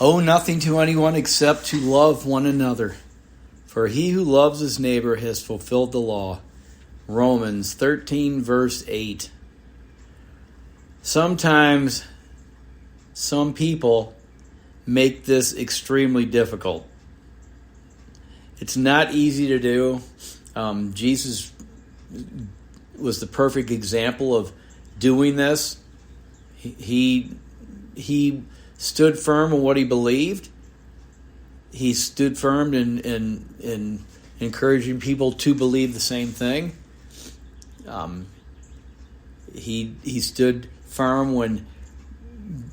Owe nothing to anyone except to love one another. For he who loves his neighbor has fulfilled the law. Romans 13, verse 8. Sometimes some people make this extremely difficult. It's not easy to do. Jesus was the perfect example of doing this. He stood firm in what he believed. He stood firm in encouraging people to believe the same thing. He stood firm when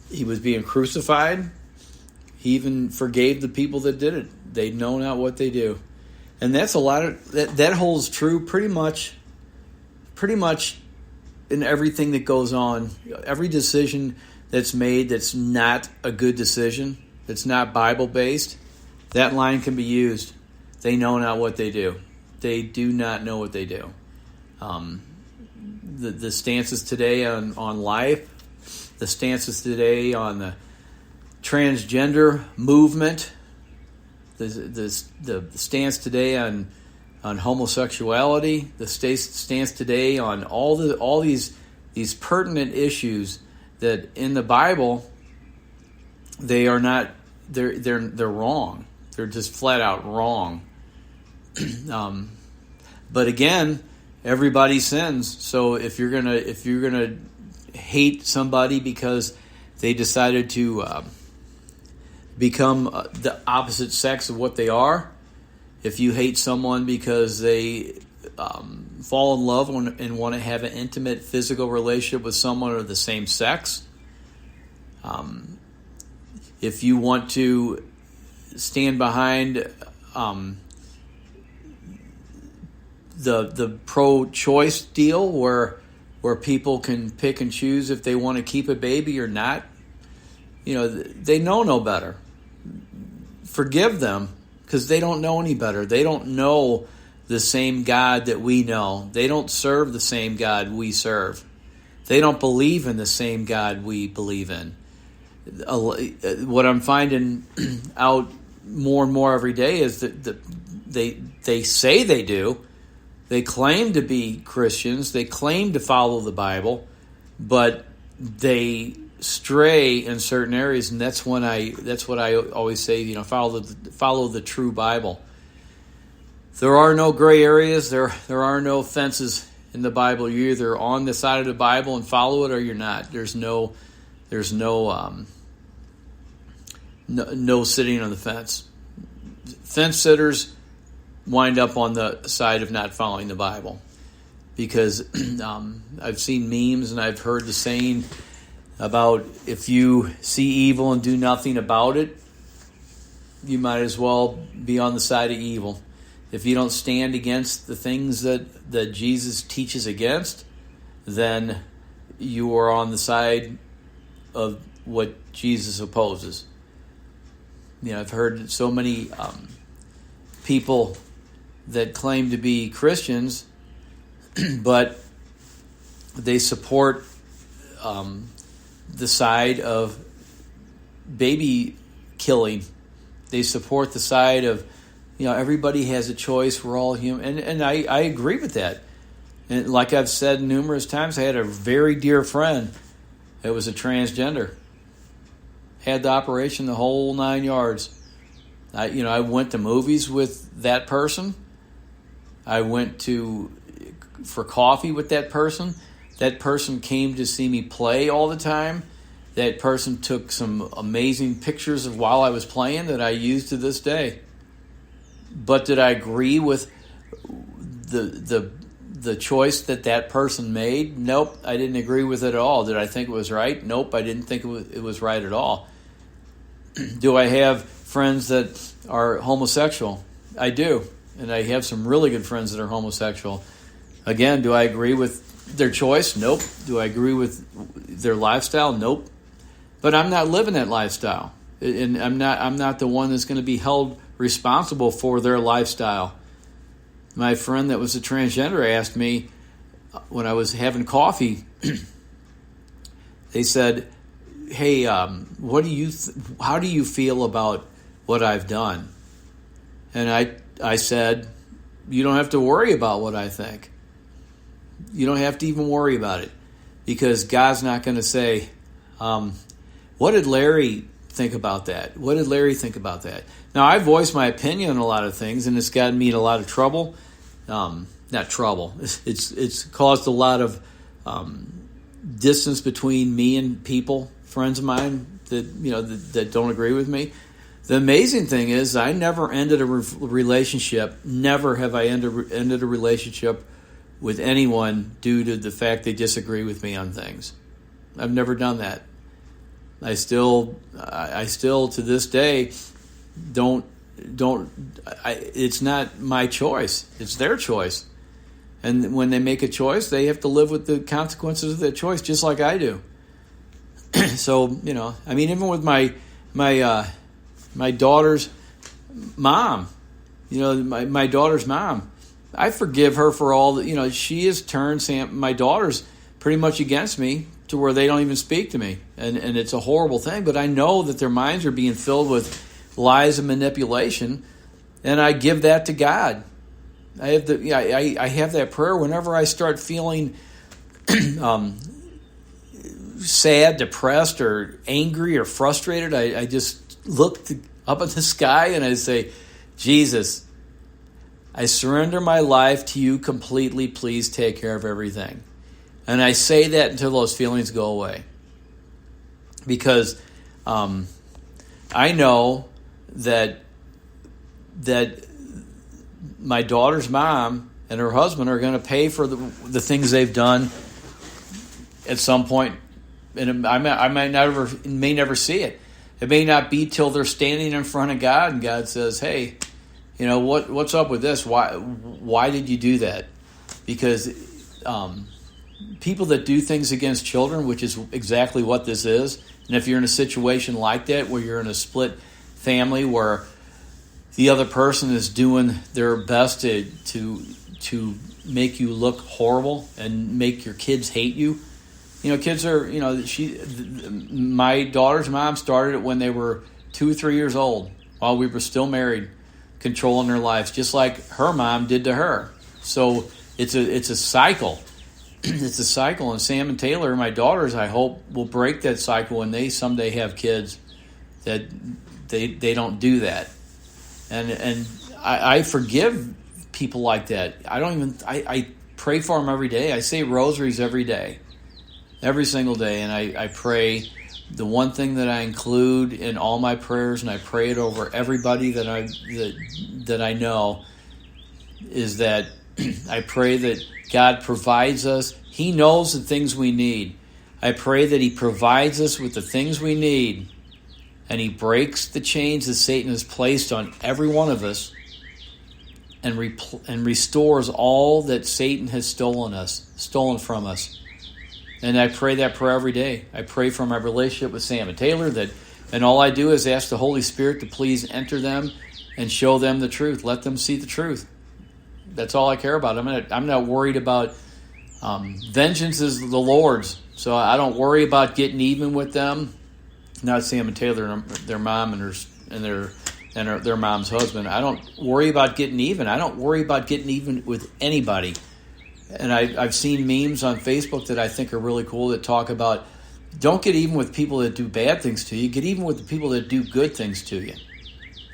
he was being crucified. He even forgave the people that did it. They know not what they do. And that's a lot of that holds true pretty much in everything that goes on. Every decision that's made that's not a good decision, that's not Bible-based, that line can be used. They know not what they do. They do not know what they do. The stances today on life, the stances today on the transgender movement, the stance today on homosexuality, the stance today on all these pertinent issues that in the Bible they are not, they're wrong. They're just flat out wrong. But again, everybody sins. So if you're gonna hate somebody because they decided to become the opposite sex of what they are, if you hate someone because they fall in love and want to have an intimate physical relationship with someone of the same sex, if you want to stand behind the pro-choice deal where people can pick and choose if they want to keep a baby or not, they know no better. Forgive them, because they don't know any better. They don't know the same God that we know. They don't serve the same God we serve. They don't believe in the same God we believe in. What I'm finding out more and more every day is that they say they do. They claim to be Christians. They claim to follow the Bible, but they stray in certain areas, and that's what I always say. Follow the true Bible. There are no gray areas. There are no fences in the Bible. You're either on the side of the Bible and follow it, or you're not. There's no sitting on the fence. Fence sitters wind up on the side of not following the Bible, because I've seen memes and I've heard the saying about if you see evil and do nothing about it, you might as well be on the side of evil. If you don't stand against the things that Jesus teaches against, then you are on the side of what Jesus opposes. I've heard so many people that claim to be Christians, but they support the side of baby killing. They support the side of, everybody has a choice. We're all human. And I agree with that. And like I've said numerous times, I had a very dear friend that was a transgender. Had the operation, the whole 9 yards. I went to movies with that person. I went for coffee with that person. That person came to see me play all the time. That person took some amazing pictures of while I was playing that I use to this day. But did I agree with the choice that person made? Nope, I didn't agree with it at all. Did I think it was right? Nope, I didn't think it was right at all. Do I have friends that are homosexual? I do. And I have some really good friends that are homosexual. Again, do I agree with their choice? Nope. Do I agree with their lifestyle? Nope. But I'm not living that lifestyle. And I'm not the one that's going to be held responsible for their lifestyle. My friend that was a transgender asked me when I was having coffee, they said, hey, what do you? How do you feel about what I've done? And I said, you don't have to worry about what I think. You don't have to even worry about it, because God's not going to say, what did Larry think about that? What did Larry think about that? Now, I voiced my opinion on a lot of things, and it's gotten me in a lot of trouble. Not trouble. It's caused a lot of distance between me and people, friends of mine that don't agree with me. The amazing thing is, I never ended a relationship. Never have I ended a relationship with anyone due to the fact they disagree with me on things. I've never done that. I still to this day don't. It's not my choice. It's their choice. And when they make a choice, they have to live with the consequences of that choice, just like I do. So, even with my daughter's mom, my daughter's mom, I forgive her for all that. She has turned my daughter's pretty much against me to where they don't even speak to me, and it's a horrible thing. But I know that their minds are being filled with lies and manipulation, and I give that to God. I have that prayer whenever I start feeling sad, depressed, or angry, or frustrated. I just look up at the sky and I say, Jesus, I surrender my life to you completely. Please take care of everything. And I say that until those feelings go away. Because I know that my daughter's mom and her husband are going to pay for the things they've done at some point. And I may never see it. It may not be till they're standing in front of God and God says, hey, what's up with this? Why did you do that? Because people that do things against children, which is exactly what this is, and if you're in a situation like that where you're in a split family where the other person is doing their best to make you look horrible and make your kids hate you. Kids are, my daughter's mom started it when they were 2 or 3 years old while we were still married, controlling their lives, just like her mom did to her. So it's a cycle. It's a cycle. And Sam and Taylor, my daughters, I hope, will break that cycle when they someday have kids, that they don't do that. And I forgive people like that. I pray for them every day. I say rosaries every day. Every single day, and I pray. The one thing that I include in all my prayers, and I pray it over everybody that I know, is that I pray that God provides us. He knows the things we need. I pray that He provides us with the things we need, and He breaks the chains that Satan has placed on every one of us, and restores all that Satan has stolen from us. And I pray that prayer every day. I pray for my relationship with Sam and Taylor, and all I do is ask the Holy Spirit to please enter them and show them the truth. Let them see the truth. That's all I care about. I'm not worried about vengeance is the Lord's, so I don't worry about getting even with them. Not Sam and Taylor, their mom and their mom's husband. I don't worry about getting even. I don't worry about getting even with anybody. And I've seen memes on Facebook that I think are really cool that talk about, don't get even with people that do bad things to you. Get even with the people that do good things to you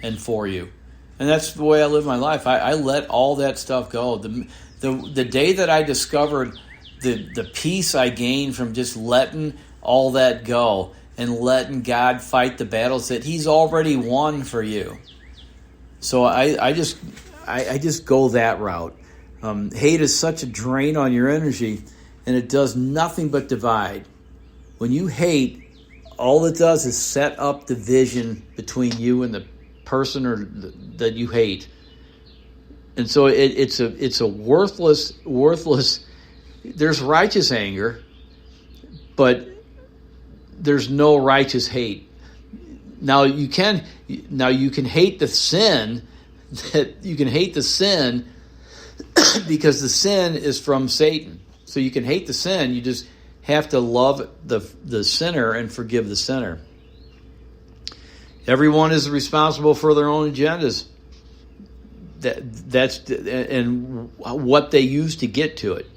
and for you. And that's the way I live my life. I let all that stuff go. The day that I discovered the peace I gained from just letting all that go and letting God fight the battles that He's already won for you. So I just go that route. Hate is such a drain on your energy, and it does nothing but divide. When you hate, all it does is set up division between you and the person that you hate. And so it's a worthless. There's righteous anger, but there's no righteous hate. Now you can hate the sin. You can hate the sin because the sin is from Satan. So you can hate the sin. You just have to love the sinner and forgive the sinner. Everyone is responsible for their own agendas. That's and what they use to get to it.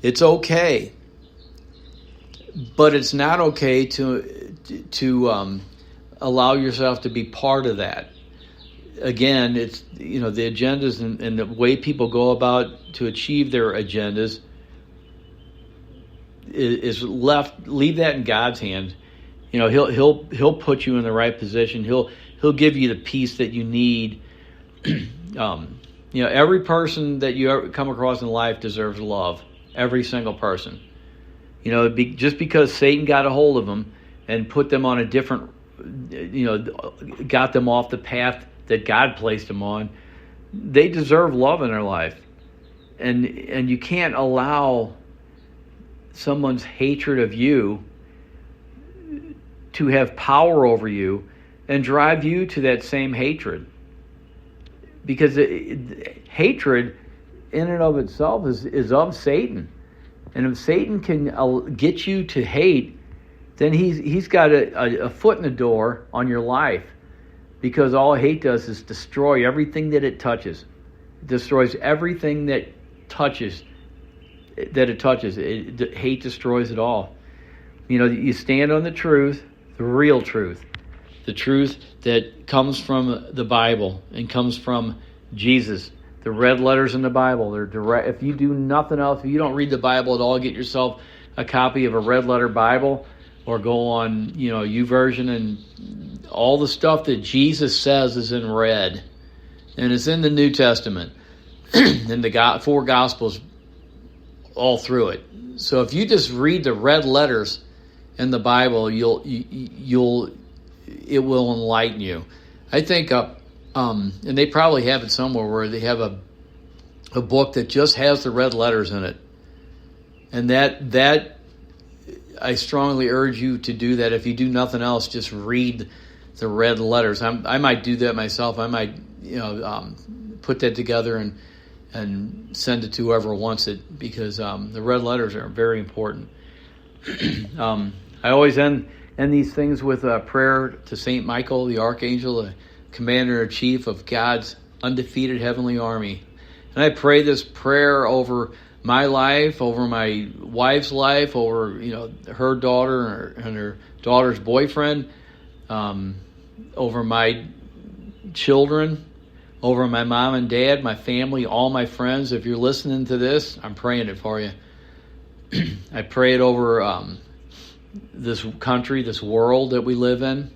It's okay, but it's not okay to allow yourself to be part of that. Again, it's the agendas and the way people go about to achieve their agendas is leave that in God's hands. He'll put you in the right position. He'll give you the peace that you need. Every person that you ever come across in life deserves love. Every single person. Just because Satan got a hold of them and put them on a different, got them off the path that God placed them on, they deserve love in their life. And you can't allow someone's hatred of you to have power over you and drive you to that same hatred. Because hatred in and of itself is of Satan. And if Satan can get you to hate, then he's got a foot in the door on your life. Because all hate does is destroy everything that it touches. It destroys everything that it touches. Hate destroys it all. You stand on the truth, the real truth. The truth that comes from the Bible and comes from Jesus. The red letters in the Bible, they're direct. If you do nothing else, if you don't read the Bible at all, get yourself a copy of a red letter Bible, or go on, YouVersion, and all the stuff that Jesus says is in red, and it's in the New Testament, and the 4 Gospels all through it. So if you just read the red letters in the Bible, it will enlighten you. I think, and they probably have it somewhere where they have a book that just has the red letters in it, and that I strongly urge you to do that. If you do nothing else, just read the red letters. I might do that myself. I might put that together and send it to whoever wants it, because the red letters are very important. I always end these things with a prayer to St. Michael, the Archangel, the Commander-in-Chief of God's undefeated heavenly army. And I pray this prayer over my life, over my wife's life, over her daughter and her daughter's boyfriend, over my children, over my mom and dad, my family, all my friends. If you're listening to this, I'm praying it for you. I pray it over this country, this world that we live in.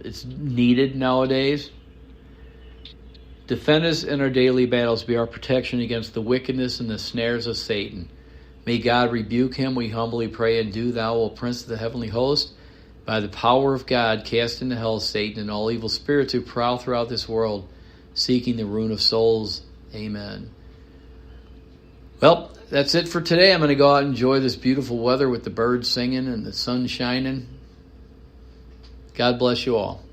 It's needed nowadays. Defend us in our daily battles. Be our protection against the wickedness and the snares of Satan. May God rebuke him, we humbly pray. And do thou, O Prince of the heavenly host, by the power of God, cast into hell Satan and all evil spirits who prowl throughout this world, seeking the ruin of souls. Amen. Well, that's it for today. I'm going to go out and enjoy this beautiful weather with the birds singing and the sun shining. God bless you all.